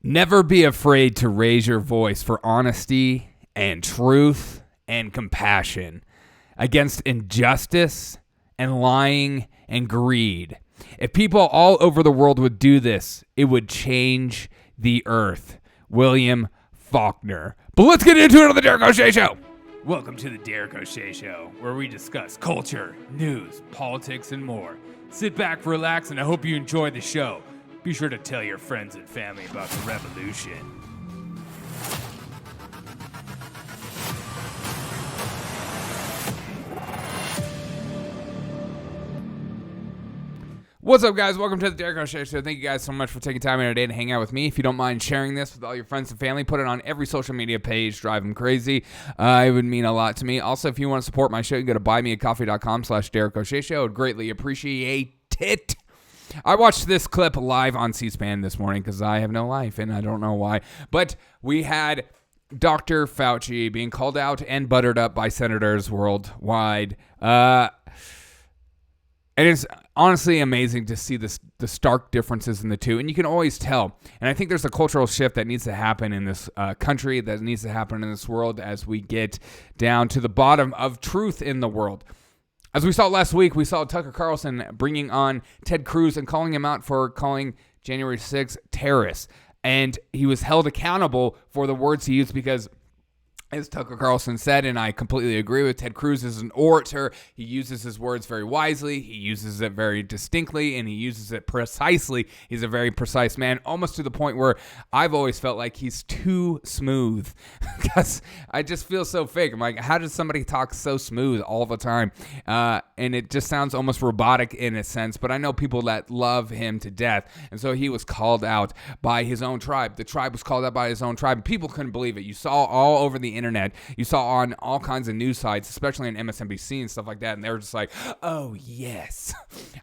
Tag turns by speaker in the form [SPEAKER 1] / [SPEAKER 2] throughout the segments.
[SPEAKER 1] Never be afraid to raise your voice for honesty and truth and compassion against injustice and lying and greed. If people all over the world would do this, it would change the earth. William Faulkner. But let's get into it on the Derek O'Shea Show. Welcome to the Derek O'Shea Show, where we discuss culture, news, politics, and more. Sit back, relax, and I hope you enjoy the show. Be sure to tell your friends and family about the revolution. What's up, guys? Welcome to the Derek O'Shea Show. Thank you guys so much for taking time in today to hang out with me. If you don't mind sharing this with all your friends and family, put it on every social media page. Drive them crazy. It would mean a lot to me. Also, if you want to support my show, you can go to buymeacoffee.com/Derek O'Shea Show. I would greatly appreciate it. I watched this clip live on C-SPAN this morning because I have no life, and I don't know why. But we had Dr. Fauci being called out and buttered up by senators worldwide. And it's honestly amazing to see the stark differences in the two. And you can always tell. And I think there's a cultural shift that needs to happen in this country, that needs to happen in this world as we get down to the bottom of truth in the world. As we saw last week, we saw Tucker Carlson bringing on Ted Cruz and calling him out for calling January 6th terrorists. And he was held accountable for the words he used because, as Tucker Carlson said, and I completely agree with, Ted Cruz is an orator. He uses his words very wisely. He uses it very distinctly, and he uses it precisely. He's a very precise man, almost to the point where I've always felt like he's too smooth because I just feel so fake. I'm like, how does somebody talk so smooth all the time? And it just sounds almost robotic in a sense, but I know people that love him to death, and so he was called out by his own tribe. The tribe was called out by his own tribe, and people couldn't believe it. You saw all over the internet. You saw on all kinds of news sites, especially on MSNBC and stuff like that, and they were just like, oh, yes,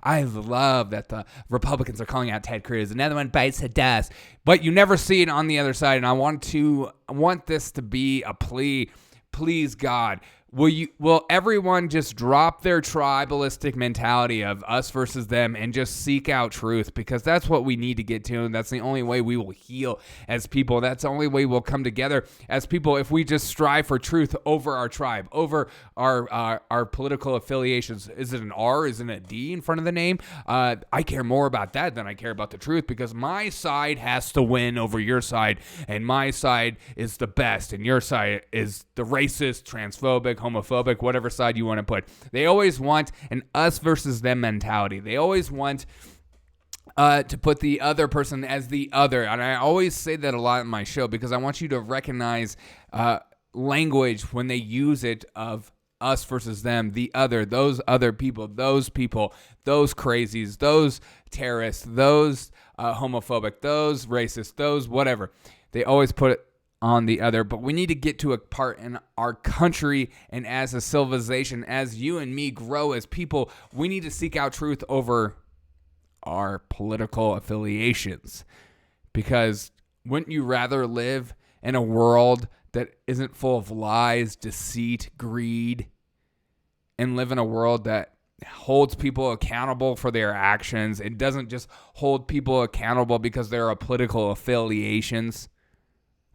[SPEAKER 1] I love that the Republicans are calling out Ted Cruz. Another one bites the dust. But you never see it on the other side, and I want this to be a plea. Please, God, will everyone just drop their tribalistic mentality of us versus them and just seek out truth? Because that's what we need to get to, and that's the only way we will heal as people. That's the only way we'll come together as people if we just strive for truth over our tribe, over our political affiliations. Is it an R? Is it a D in front of the name? I care more about that than I care about the truth, because my side has to win over your side, and my side is the best, and your side is the racist, transphobic, homophobic, whatever side you want to put. They always want an us versus them mentality. They always want to put the other person as the other. And I always say that a lot in my show because I want you to recognize language when they use it of us versus them, the other, those other people, those crazies, those terrorists, those homophobic, those racist, those whatever. They always put it on the other. But we need to get to a part in our country and as a civilization, as you and me grow as people, we need to seek out truth over our political affiliations. Because wouldn't you rather live in a world that isn't full of lies, deceit, greed, and live in a world that holds people accountable for their actions? It doesn't just hold people accountable because there are political affiliations.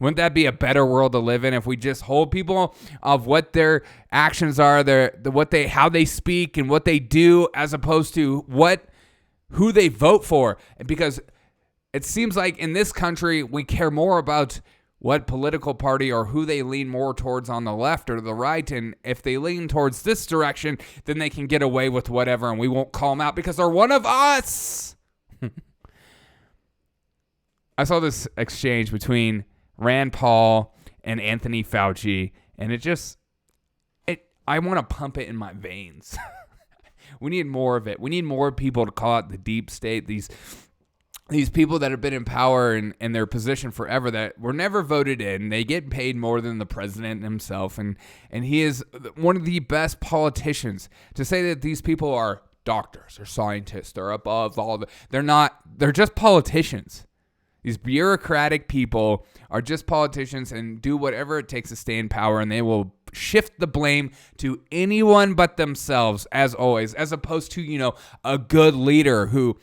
[SPEAKER 1] Wouldn't that be a better world to live in if we just hold people of what their actions are, how they speak and what they do, as opposed to who they vote for? Because it seems like in this country we care more about what political party or who they lean more towards on the left or the right, and if they lean towards this direction, then they can get away with whatever, and we won't call them out because they're one of us. I saw this exchange between Rand Paul and Anthony Fauci, and I want to pump it in my veins. We need more of it. We need more people to call out the deep state, these people that have been in power and in their position forever, that were never voted in. They get paid more than the president himself, and he is one of the best politicians. To say that these people are doctors or scientists or above all, they're just politicians. These bureaucratic people are just politicians and do whatever it takes to stay in power, and they will shift the blame to anyone but themselves, as always, as opposed to, a good leader who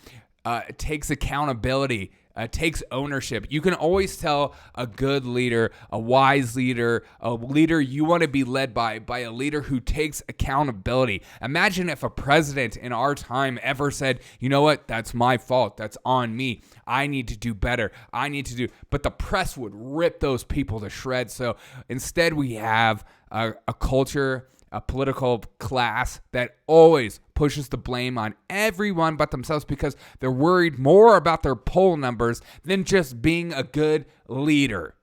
[SPEAKER 1] takes accountability, takes ownership. You can always tell a good leader, a wise leader, a leader you want to be led by a leader who takes accountability. Imagine if a president in our time ever said, you know what, that's my fault. That's on me. I need to do better. But the press would rip those people to shreds. So instead we have a culture, a political class that always pushes the blame on everyone but themselves because they're worried more about their poll numbers than just being a good leader.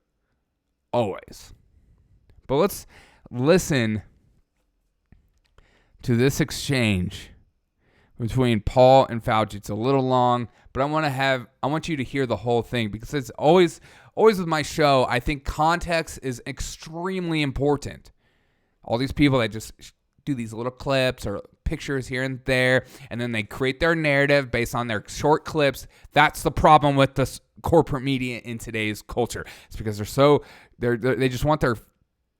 [SPEAKER 1] Always. But let's listen to this exchange between Paul and Fauci. It's a little long, but I want you to hear the whole thing because it's always with my show, I think context is extremely important. All these people that just do these little clips or pictures here and there, and then they create their narrative based on their short clips. That's the problem with the corporate media in today's culture. It's because they just want their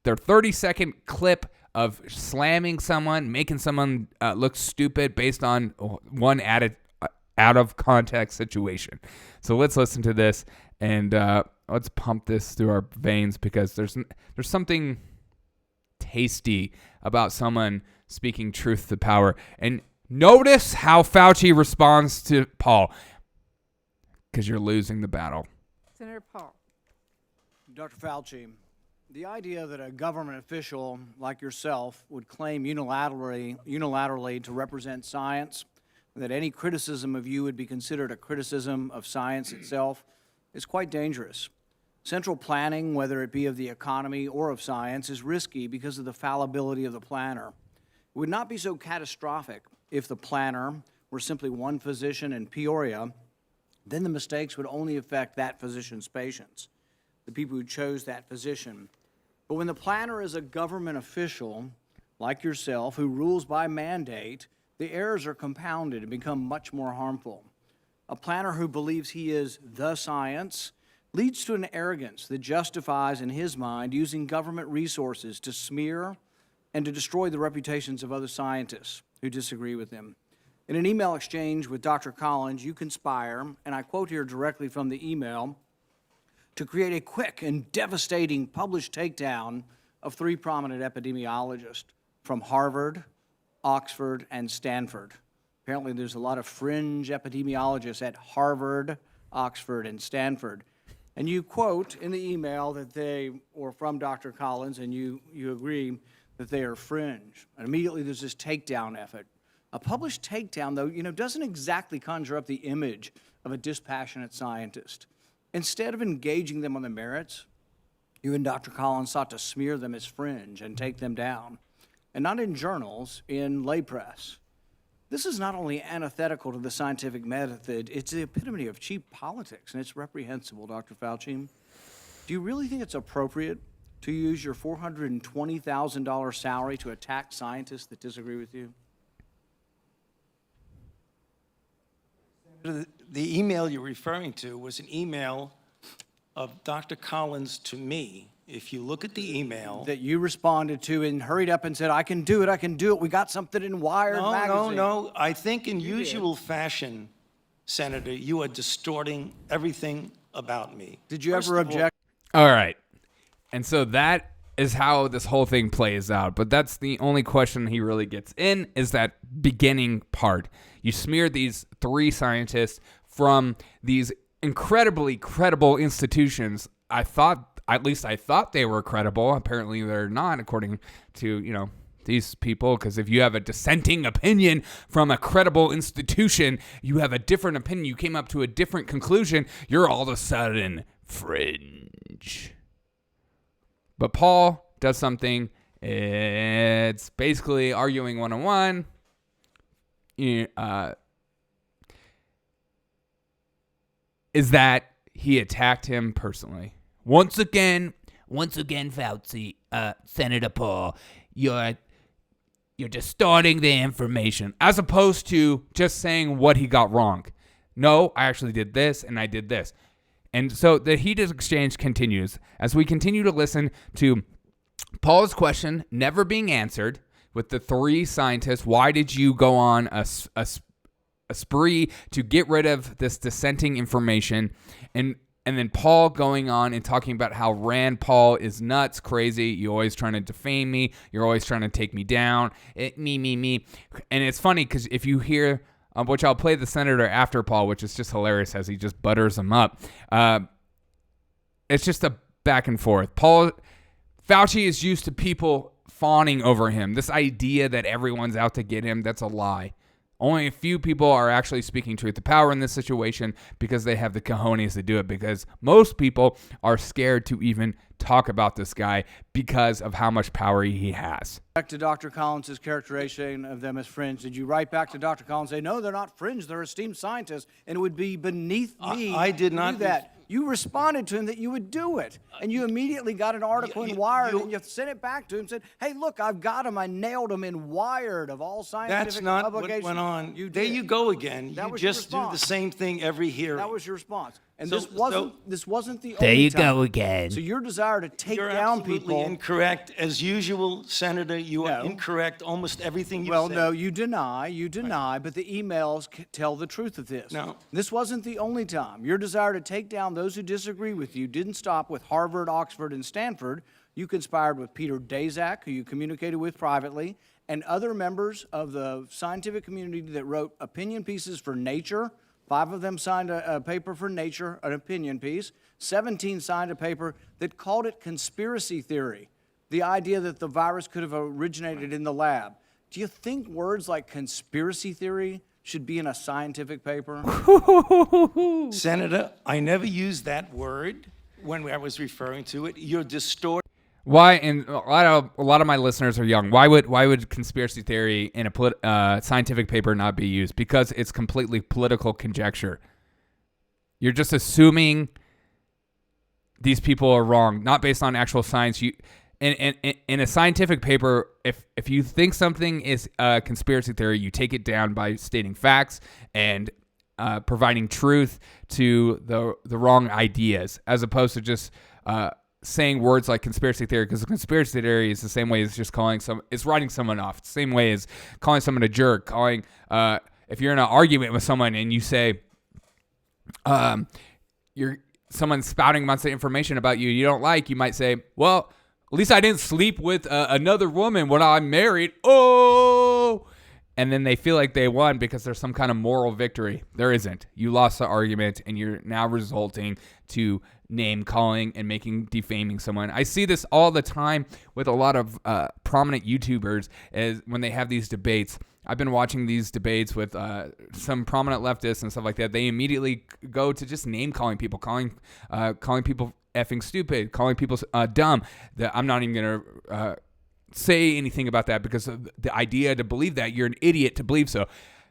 [SPEAKER 1] 30-second clip of slamming someone, making someone look stupid based on one out of context situation. So let's listen to this and let's pump this through our veins because there's something tasty about someone speaking truth to power. And notice how Fauci responds to Paul, because you're losing the battle.
[SPEAKER 2] Senator Paul.
[SPEAKER 3] Dr. Fauci, the idea that a government official like yourself would claim unilaterally to represent science, and that any criticism of you would be considered a criticism of science itself, is quite dangerous. Central planning, whether it be of the economy or of science, is risky because of the fallibility of the planner. It would not be so catastrophic if the planner were simply one physician in Peoria. Then the mistakes would only affect that physician's patients, the people who chose that physician. But when the planner is a government official like yourself who rules by mandate, the errors are compounded and become much more harmful. A planner who believes he is the science leads to an arrogance that justifies, in his mind, using government resources to smear and to destroy the reputations of other scientists who disagree with him. In an email exchange with Dr. Collins, you conspire, and I quote here directly from the email, to create a quick and devastating published takedown of 3 prominent epidemiologists from Harvard, Oxford, and Stanford. Apparently there's a lot of fringe epidemiologists at Harvard, Oxford, and Stanford. And you quote in the email that they, or from Dr. Collins, and you agree that they are fringe. And immediately there's this takedown effort. A published takedown, though, doesn't exactly conjure up the image of a dispassionate scientist. Instead of engaging them on the merits, you and Dr. Collins sought to smear them as fringe and take them down. And not in journals, in lay press. This is not only antithetical to the scientific method, it's the epitome of cheap politics, and it's reprehensible, Dr. Fauci. Do you really think it's appropriate to use your $420,000 salary to attack scientists that disagree with you?
[SPEAKER 4] The email you're referring to was an email of Dr. Collins to me. If you look at the email
[SPEAKER 3] that you responded to and hurried up and said, I can do it. We got something in Wired magazine.
[SPEAKER 4] No. I think in usual fashion, Senator, you are distorting everything about me.
[SPEAKER 3] Did you ever object?
[SPEAKER 1] All right. And so that is how this whole thing plays out. But that's the only question he really gets in is that beginning part. You smear these 3 scientists from these incredibly credible institutions. At least I thought they were credible. Apparently they're not, according to, these people. Because if you have a dissenting opinion from a credible institution, you have a different opinion. You came up to a different conclusion. You're all of a sudden fringe. But Paul does something. It's basically arguing one-on-one. Is that he attacked him personally. Once again, Fauci, Senator Paul, you're distorting the information as opposed to just saying what he got wrong. No, I actually did this and I did this. And so the heated exchange continues as we continue to listen to Paul's question never being answered with the 3 scientists. Why did you go on a spree to get rid of this dissenting information, and then Paul going on and talking about how Rand Paul is nuts, crazy. You're always trying to defame me. You're always trying to take me down. Me. And it's funny because if you hear, which I'll play the senator after Paul, which is just hilarious as he just butters him up. It's just a back and forth. Fauci is used to people fawning over him. This idea that everyone's out to get him, that's a lie. Only a few people are actually speaking truth to power in this situation because they have the cojones to do it, because most people are scared to even talk about this guy because of how much power he has.
[SPEAKER 3] Back to Dr. Collins' characterization of them as fringe. Did you write back to Dr. Collins and say, no, they're not fringe, they're esteemed scientists, and it would be beneath me
[SPEAKER 4] I did
[SPEAKER 3] to
[SPEAKER 4] not
[SPEAKER 3] do that? You responded to him that you would do it, and you immediately got an article in Wired, and you sent it back to him and said, hey, look, I've got him. I nailed him in Wired of all scientific
[SPEAKER 4] That's not
[SPEAKER 3] publications.
[SPEAKER 4] what went on.
[SPEAKER 3] You
[SPEAKER 4] There
[SPEAKER 3] did.
[SPEAKER 4] you go again.
[SPEAKER 3] That
[SPEAKER 4] You
[SPEAKER 3] was your
[SPEAKER 4] just do
[SPEAKER 3] response.
[SPEAKER 4] the same thing every hearing.
[SPEAKER 3] That was your response. And
[SPEAKER 4] So-
[SPEAKER 3] this wasn't the
[SPEAKER 2] There
[SPEAKER 3] only
[SPEAKER 2] you
[SPEAKER 3] time.
[SPEAKER 2] go again.
[SPEAKER 3] So your desire to take
[SPEAKER 4] You're
[SPEAKER 3] down
[SPEAKER 4] absolutely
[SPEAKER 3] people.
[SPEAKER 4] incorrect. As usual, Senator, you are
[SPEAKER 3] No.
[SPEAKER 4] incorrect almost everything you
[SPEAKER 3] Well,
[SPEAKER 4] said.
[SPEAKER 3] no, you deny, but the emails tell the truth of this.
[SPEAKER 4] No.
[SPEAKER 3] This wasn't the only time. Your desire to take down those who disagree with you didn't stop with Harvard, Oxford, and Stanford. You conspired with Peter Daszak, who you communicated with privately, and other members of the scientific community that wrote opinion pieces for Nature. 5 of them signed a paper for Nature, an opinion piece. 17 signed a paper that called it conspiracy theory, the idea that the virus could have originated in the lab. Do you think words like conspiracy theory should be in a scientific paper?
[SPEAKER 4] Senator, I never used that word when I was referring to it. You're distorting.
[SPEAKER 1] Why? And a lot of my listeners are young. Why would conspiracy theory in a scientific paper not be used? Because it's completely political conjecture. You're just assuming these people are wrong, not based on actual science. In a scientific paper, if you think something is a conspiracy theory, you take it down by stating facts and providing truth to the wrong ideas, as opposed to just saying words like conspiracy theory, because a conspiracy theory is the same way as just it's writing someone off. It's the same way as calling someone a jerk, if you're in an argument with someone and you say, someone's spouting a bunch of information about you don't like, you might say, well, at least I didn't sleep with another woman when I'm married. Oh! And then they feel like they won because there's some kind of moral victory. There isn't. You lost the argument, and you're now resulting to name calling and defaming someone. I see this all the time with a lot of prominent YouTubers as when they have these debates. I've been watching these debates with some prominent leftists and stuff like that. They immediately go to just name calling people, calling people effing stupid, calling people dumb. I'm not even gonna say anything about that, because of the idea to believe that you're an idiot to believe so.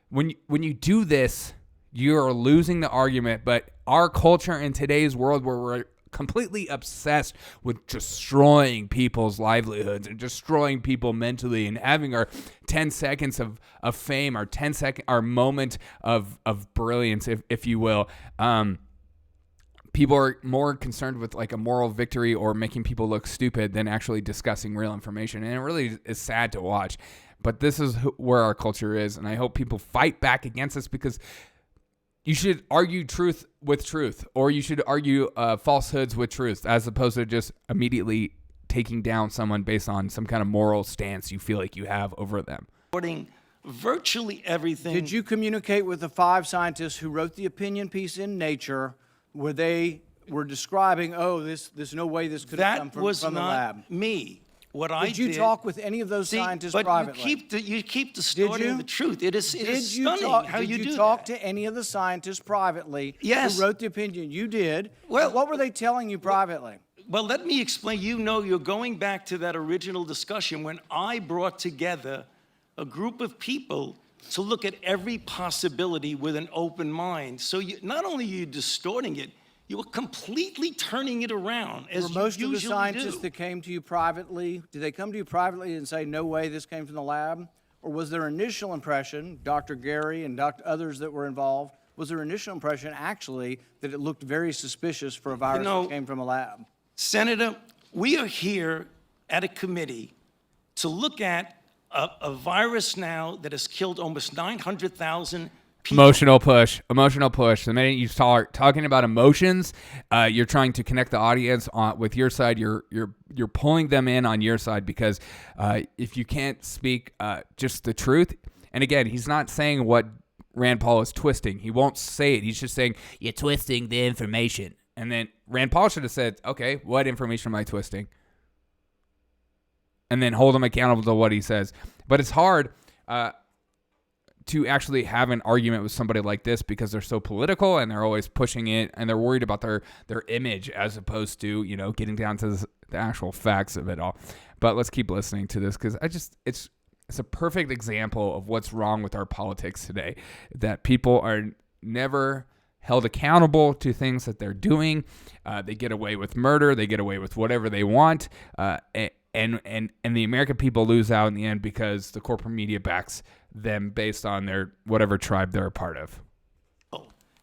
[SPEAKER 1] When you do this, you're losing the argument. But our culture in today's world, where we're completely obsessed with destroying people's livelihoods and destroying people mentally and having our 10 seconds of fame, our moment of brilliance, if you will, people are more concerned with like a moral victory or making people look stupid than actually discussing real information. And it really is sad to watch. But this is where our culture is. And I hope people fight back against this, because you should argue truth with truth, or you should argue falsehoods with truth, as opposed to just immediately taking down someone based on some kind of moral stance you feel like you have over them.
[SPEAKER 4] Virtually everything.
[SPEAKER 3] Did you communicate with the 5 scientists who wrote the opinion piece in Nature, where they were describing, there's no way this could have come
[SPEAKER 4] That was
[SPEAKER 3] from the
[SPEAKER 4] not
[SPEAKER 3] lab?
[SPEAKER 4] me. What I
[SPEAKER 3] Did you talk with any of those scientists
[SPEAKER 4] but
[SPEAKER 3] privately?
[SPEAKER 4] you keep distorting the truth. It is stunning how you do
[SPEAKER 3] Did you talk
[SPEAKER 4] that.
[SPEAKER 3] to any of the scientists privately
[SPEAKER 4] Yes.
[SPEAKER 3] who wrote the opinion? You did.
[SPEAKER 4] Well,
[SPEAKER 3] what were they telling you privately?
[SPEAKER 4] Well, let me explain. You're going back to that original discussion when I brought together a group of people to look at every possibility with an open mind. So not only are you distorting it, you were completely turning it around, as
[SPEAKER 3] Were
[SPEAKER 4] you
[SPEAKER 3] most of the
[SPEAKER 4] usually
[SPEAKER 3] scientists
[SPEAKER 4] do.
[SPEAKER 3] that came to you privately, did they come to you privately and say, no way this came from the lab? Or was their initial impression, Dr. Gary and others that were involved, was their initial impression actually that it looked very suspicious for a virus that came from a lab?
[SPEAKER 4] Senator, we are here at a committee to look at a virus now that has killed almost 900,000
[SPEAKER 1] Emotional push. The minute you start talking about emotions, you're trying to connect the audience with your side. You're pulling them in on your side because if you can't speak just the truth, and again, he's not saying what Rand Paul is twisting. He won't say it. He's just saying you're twisting the information. And then Rand Paul should have said, "Okay, what information am I twisting?" And then hold him accountable to what he says. But it's hard to actually have an argument with somebody like this because they're so political and they're always pushing it and they're worried about their image as opposed to, getting down to the actual facts of it all. But let's keep listening to this because it's a perfect example of what's wrong with our politics today, that people are never held accountable to things that they're doing. They get away with murder. They get away with whatever they want. And the American people lose out in the end because the corporate media backs them based on their whatever tribe they're a part of.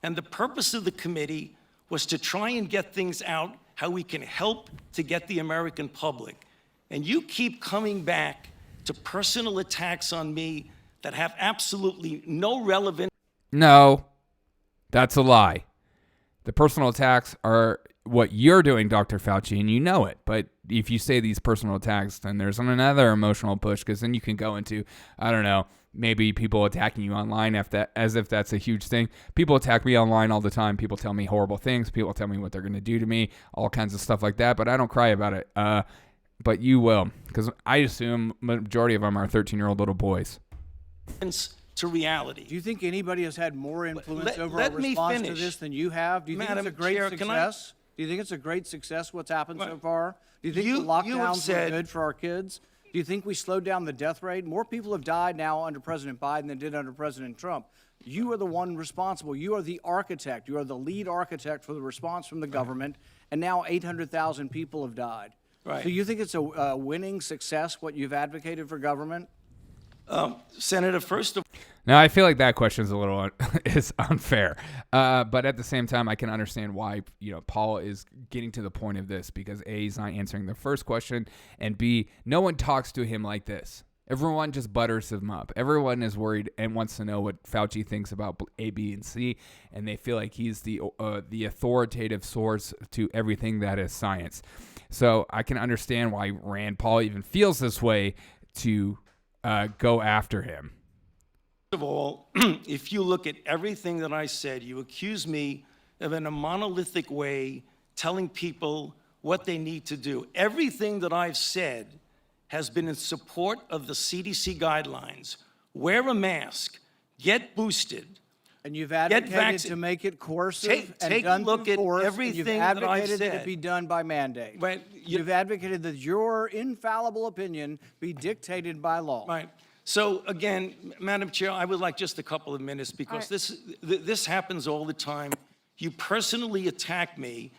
[SPEAKER 4] And the purpose of the committee was to try and get things out, how we can help to get the American public. And you keep coming back to personal attacks on me that have absolutely no relevance.
[SPEAKER 1] No, that's a lie. The personal attacks are what you're doing, Dr. Fauci, and you know it. But if you say these personal attacks, then there's another emotional push because then you can go into, I don't know, maybe people attacking you online as if that's a huge thing. People attack me online all the time. People tell me horrible things. People tell me what they're going to do to me, all kinds of stuff like that. But I don't cry about it. But you will, because I assume majority of them are 13-year-old little boys.
[SPEAKER 4] To reality.
[SPEAKER 3] Do you think anybody has had more influence over our response to this than you have? Do you think it's a great success? Do you think it's a great success what's happened so far? Do you think the lockdowns were good for our kids? Do you think we slowed down the death rate? More people have died now under President Biden than did under President Trump. You are the one responsible. You are the architect. You are the lead architect for the response from the government, and now 800,000 people have died.
[SPEAKER 4] Right.
[SPEAKER 3] So you think it's a winning success, what you've advocated for government?
[SPEAKER 4] Senator, first of all.
[SPEAKER 1] Now, I feel like that question is a little is unfair, but at the same time, I can understand why Paul is getting to the point of this because A, he's not answering the first question, and B, no one talks to him like this. Everyone just butters him up. Everyone is worried and wants to know what Fauci thinks about A, B, and C, and they feel like he's the authoritative source to everything that is science. So I can understand why Rand Paul even feels this way to go after him.
[SPEAKER 4] First of all, if you look at everything that I said, you accuse me of in a monolithic way telling people what they need to do. Everything that I've said has been in support of the CDC guidelines. Wear a mask, get boosted.
[SPEAKER 3] And you've advocated to make it coercive
[SPEAKER 4] take
[SPEAKER 3] done
[SPEAKER 4] a look
[SPEAKER 3] through
[SPEAKER 4] at
[SPEAKER 3] force,
[SPEAKER 4] everything
[SPEAKER 3] and
[SPEAKER 4] that I've
[SPEAKER 3] you've advocated that
[SPEAKER 4] said.
[SPEAKER 3] it be done by mandate.
[SPEAKER 4] Right.
[SPEAKER 3] You've advocated that your infallible opinion be dictated by law.
[SPEAKER 4] Right. So again, Madam Chair, I would like just a couple of minutes because this happens all the time. You personally attack me,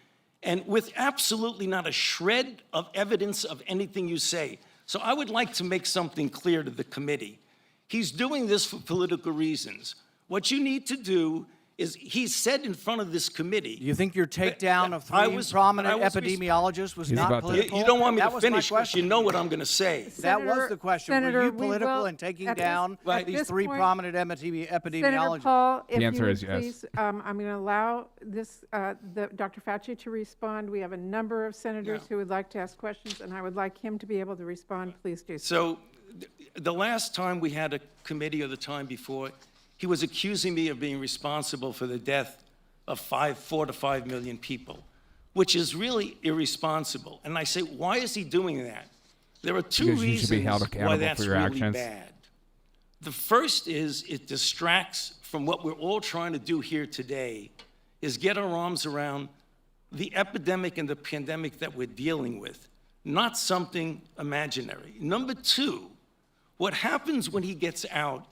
[SPEAKER 4] and with absolutely not a shred of evidence of anything you say. So I would like to make something clear to the committee. He's doing this for political reasons. What you need to do is, he said in front of this committee.
[SPEAKER 3] You think your takedown of three prominent epidemiologists was not political?
[SPEAKER 4] You don't want me to finish because you know what I'm going to say.
[SPEAKER 3] That was the question.
[SPEAKER 2] Senator,
[SPEAKER 3] were you political in taking down these three prominent epidemiologists?
[SPEAKER 2] Senator Paul, if
[SPEAKER 1] the answer
[SPEAKER 2] you
[SPEAKER 1] is yes.
[SPEAKER 2] Please, I'm going to allow this, Dr. Fauci to respond. We have a number of senators who would like to ask questions, and I would like him to be able to respond. Please do so.
[SPEAKER 4] So the last time we had a committee or the time before, he was accusing me of being responsible for the death of 4 to 5 million people, which is really irresponsible. And I say, why is he doing that? There are two reasons why that's really bad. The first is it distracts from what we're all trying to do here today, is get our arms around the epidemic and the pandemic that we're dealing with, not something imaginary. Number two, what happens when he gets out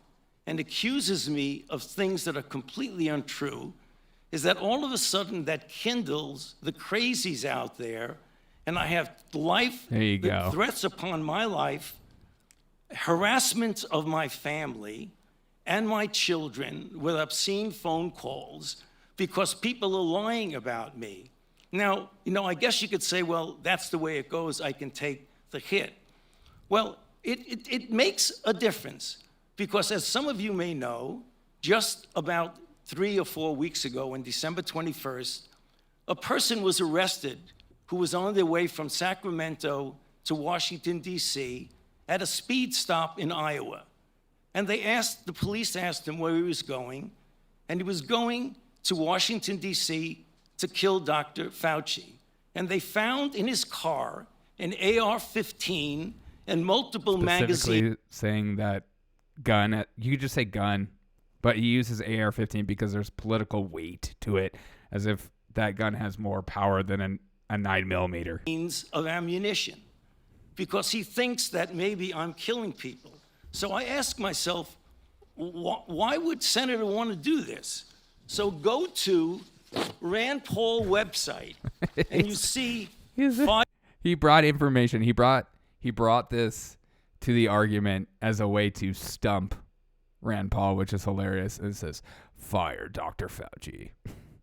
[SPEAKER 4] and accuses me of things that are completely untrue is that all of a sudden that kindles the crazies out there, and I have threats upon my life, harassment of my family and my children with obscene phone calls because people are lying about me. Now, I guess you could say, well, that's the way it goes. I can take the hit. Well, it makes a difference. Because as some of you may know, just about 3 or 4 weeks ago, on December 21st, a person was arrested who was on their way from Sacramento to Washington, D.C., at a speed stop in Iowa. And the police asked him where he was going, and he was going to Washington, D.C. to kill Dr. Fauci. And they found in his car an AR-15 and multiple magazines.
[SPEAKER 1] Specifically saying that gun, you could just say gun, but he uses AR-15 because there's political weight to it, as if that gun has more power than a 9mm.
[SPEAKER 4] Of ammunition, because he thinks that maybe I'm killing people. So I ask myself, why would Senator want to do this? So go to Rand Paul website, and you see
[SPEAKER 1] he brought information. He brought this to the argument as a way to stump Rand Paul, which is hilarious. It says, "Fire Dr. Fauci."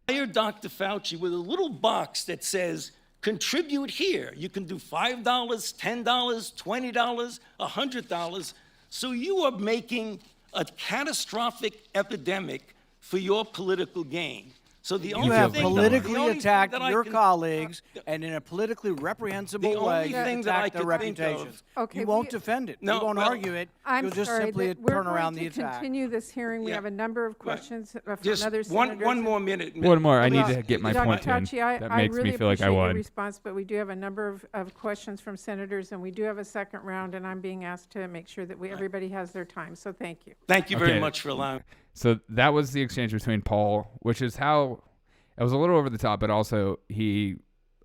[SPEAKER 4] Fire Dr. Fauci with a little box that says, "Contribute here." You can do $5, $10, $20, $100. So you are making a catastrophic epidemic for your political gain. So the only
[SPEAKER 3] You have
[SPEAKER 4] thing
[SPEAKER 3] politically
[SPEAKER 4] the only
[SPEAKER 3] attacked
[SPEAKER 4] thing that I
[SPEAKER 3] your
[SPEAKER 4] can-
[SPEAKER 3] colleagues, and in a politically reprehensible
[SPEAKER 4] The
[SPEAKER 3] way,
[SPEAKER 4] only
[SPEAKER 3] you
[SPEAKER 4] thing that I
[SPEAKER 3] attack their
[SPEAKER 4] could think of-
[SPEAKER 3] reputations.
[SPEAKER 2] Okay,
[SPEAKER 3] You won't
[SPEAKER 2] we-
[SPEAKER 3] defend it.
[SPEAKER 4] No,
[SPEAKER 3] You won't
[SPEAKER 4] well,
[SPEAKER 3] argue it.
[SPEAKER 2] I'm
[SPEAKER 3] You'll just
[SPEAKER 2] sorry,
[SPEAKER 3] simply
[SPEAKER 2] that we're
[SPEAKER 3] turn around
[SPEAKER 2] going
[SPEAKER 3] the
[SPEAKER 2] to
[SPEAKER 3] attack.
[SPEAKER 2] continue this hearing. We
[SPEAKER 4] Yeah.
[SPEAKER 2] have a number of questions from
[SPEAKER 4] Just
[SPEAKER 2] other
[SPEAKER 4] one
[SPEAKER 2] senators.
[SPEAKER 4] more minute.
[SPEAKER 1] One more. I need
[SPEAKER 2] Well,
[SPEAKER 1] to get my
[SPEAKER 2] Dr.
[SPEAKER 1] point in.
[SPEAKER 2] Fauci,
[SPEAKER 1] That
[SPEAKER 2] I
[SPEAKER 1] makes
[SPEAKER 2] really
[SPEAKER 1] me feel like I
[SPEAKER 2] appreciate your
[SPEAKER 1] won.
[SPEAKER 2] response, but we do have a number of questions from senators, and we do have a second round, and I'm being asked to make sure that everybody has their time, so thank you.
[SPEAKER 4] Thank you very
[SPEAKER 1] Okay.
[SPEAKER 4] much for allowing.
[SPEAKER 1] So that was the exchange between Paul, which is how it was a little over the top, but also he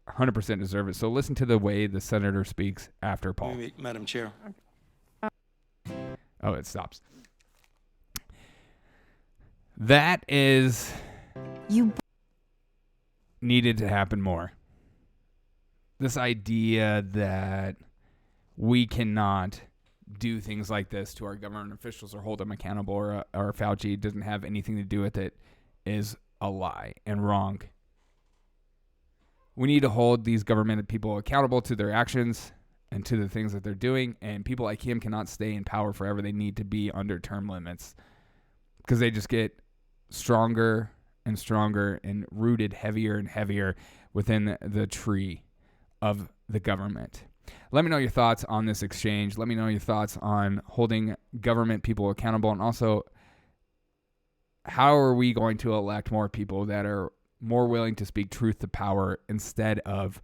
[SPEAKER 1] 100% deserved it. So listen to the way the senator speaks after Paul.
[SPEAKER 4] Madam Chair.
[SPEAKER 1] Oh, it stops. That is needed to happen more. This idea that we cannot do things like this to our government officials or hold them accountable, or Fauci doesn't have anything to do with it, is a lie and wrong. We need to hold these government people accountable to their actions and to the things that they're doing, and people like him cannot stay in power forever. They need to be under term limits because they just get stronger and stronger and rooted heavier and heavier within the tree of the government. Let me know your thoughts on this exchange. Let me know your thoughts on holding government people accountable, and also how are we going to elect more people that are more willing to speak truth to power instead of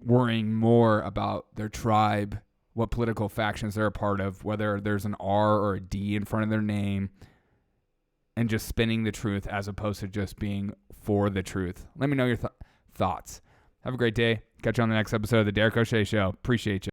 [SPEAKER 1] worrying more about their tribe, what political factions they're a part of, whether there's an R or a D in front of their name, and just spinning the truth as opposed to just being for the truth. Let me know your thoughts. Have a great day. Catch you on the next episode of the Derek O'Shea Show. Appreciate you.